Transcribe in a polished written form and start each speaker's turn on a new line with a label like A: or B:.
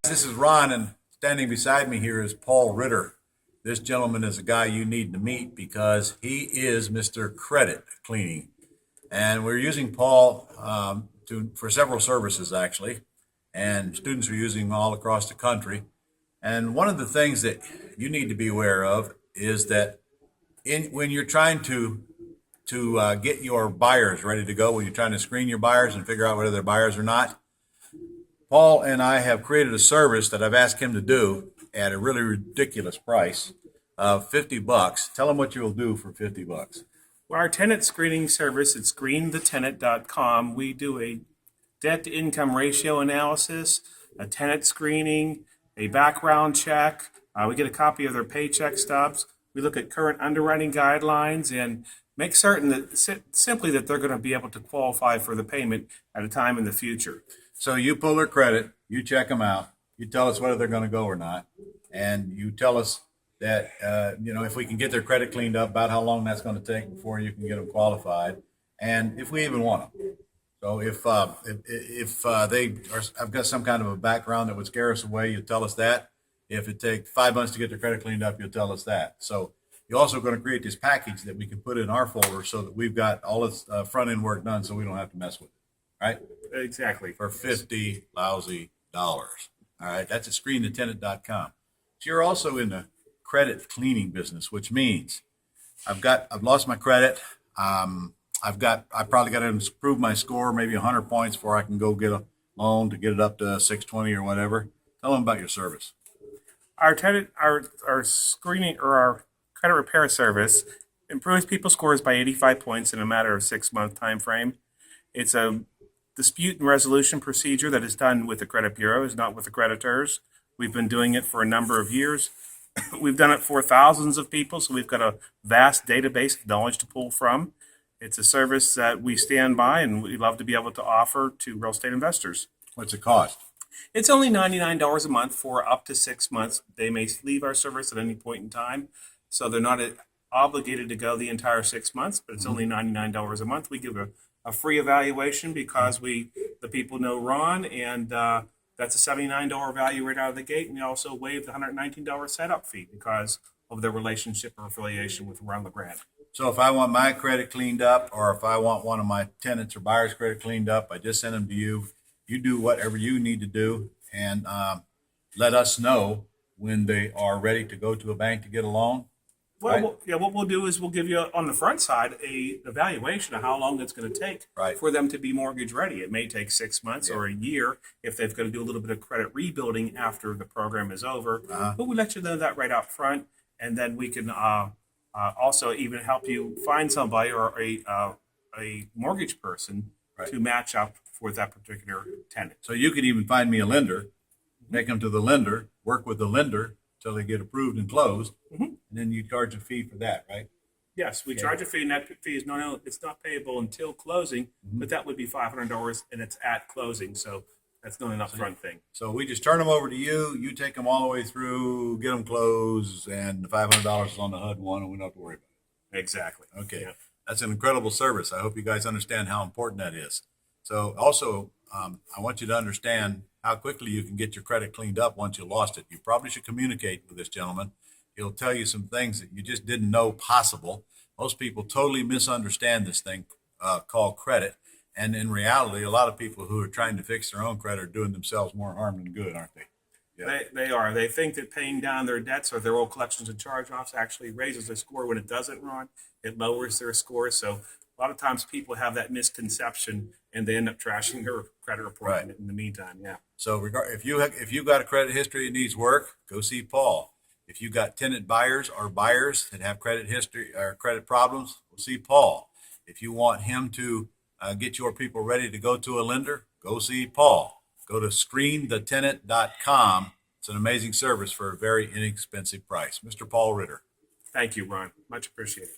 A: This is Ron, and standing beside me here is Paul Ritter. This gentleman is a guy you need to meet because he is Mr. Credit Cleaning. And we're using Paul for several services, actually, and students are using all across the country. And one of the things that you need to be aware of is that when you're trying to get your buyers ready to go, when you're trying to screen your buyers and figure out whether they're buyers or not, Paul and I have created a service that I've asked him to do at a really ridiculous price of $50. Tell him what you'll do for $50.
B: Well, our tenant screening service at screenthetenant.com, we do a debt-to-income ratio analysis, a tenant screening, a background check. We get a copy of their paycheck stubs. We look at current underwriting guidelines and make certain that simply that they're going to be able to qualify for the payment at a time in the future.
A: So you pull their credit, you check them out, you tell us whether they're going to go or not, and you tell us that if we can get their credit cleaned up, about how long that's going to take before you can get them qualified, and if we even want them. So if they are, I've got some kind of a background that would scare us away, you tell us that. If it takes 5 months to get their credit cleaned up, you'll tell us that. So you're also going to create this package that we can put in our folder so that we've got all this front end work done, so we don't have to mess with it, right?
B: Exactly.
A: For $50 lousy dollars. All right, that's at screenthetenant.com. So you're also in the credit cleaning business, which means I've lost my credit. I probably got to improve my score, maybe 100 points before I can go get a loan to get it up to 620 or whatever. Tell them about your service.
B: Our screening or our credit repair service improves people's scores by 85 points in a matter of 6-month time frame. It's a dispute and resolution procedure that is done with the credit bureaus, not with the creditors. We've been doing it for a number of years. We've done it for thousands of people, so we've got a vast database of knowledge to pull from. It's a service that we stand by and we love to be able to offer to real estate investors.
A: What's it cost?
B: It's only $99 a month for up to 6 months. They may leave our service at any point in time, so they're not obligated to go the entire 6 months, but it's only $99 a month. We give a free evaluation because the people know Ron, and that's a $79 value right out of the gate. And we also waive the $119 setup fee because of their relationship or affiliation with Ron Legrand.
A: So if I want my credit cleaned up, or if I want one of my tenants or buyers' credit cleaned up, I just send them to you. You do whatever you need to do, and let us know when they are ready to go to a bank to get a loan.
B: Well, right? What we'll do is we'll give you on the front side a evaluation of how long it's going to take for them to be mortgage ready. It may take 6 months or a year if they've got to do a little bit of credit rebuilding after the program is over. But we let you know that right up front, and then we can also even help you find somebody or a mortgage person to match up for that particular tenant.
A: So you could even find me a lender, take them to the lender, work with the lender till they get approved and closed, and then you charge a fee for that, right?
B: Yes, we charge a fee, and that fee is it's not payable until closing, but that would be $500, and it's at closing, so that's not an upfront thing.
A: So we just turn them over to you. You take them all the way through, get them closed, and the $500 is on the HUD one, and we don't have to worry about it.
B: Exactly.
A: Okay, that's an incredible service. I hope you guys understand how important that is. So also, I want you to understand how quickly you can get your credit cleaned up once you lost it. You probably should communicate with this gentleman. He'll tell you some things that you just didn't know possible. Most people totally misunderstand this thing called credit. And in reality, a lot of people who are trying to fix their own credit are doing themselves more harm than good, aren't they?
B: Yeah. They are. They think that paying down their debts or their old collections and charge-offs actually raises their score. When it doesn't, Ron, it lowers their score. So a lot of times people have that misconception and they end up trashing their credit report in the meantime. Yeah.
A: So if you got a credit history that needs work, go see Paul. If you got tenant buyers or buyers that have credit history or credit problems, go see Paul. If you want him to get your people ready to go to a lender, go see Paul. Go to screenthetenant.com. It's an amazing service for a very inexpensive price. Mr. Paul Ritter.
B: Thank you, Ron. Much appreciated.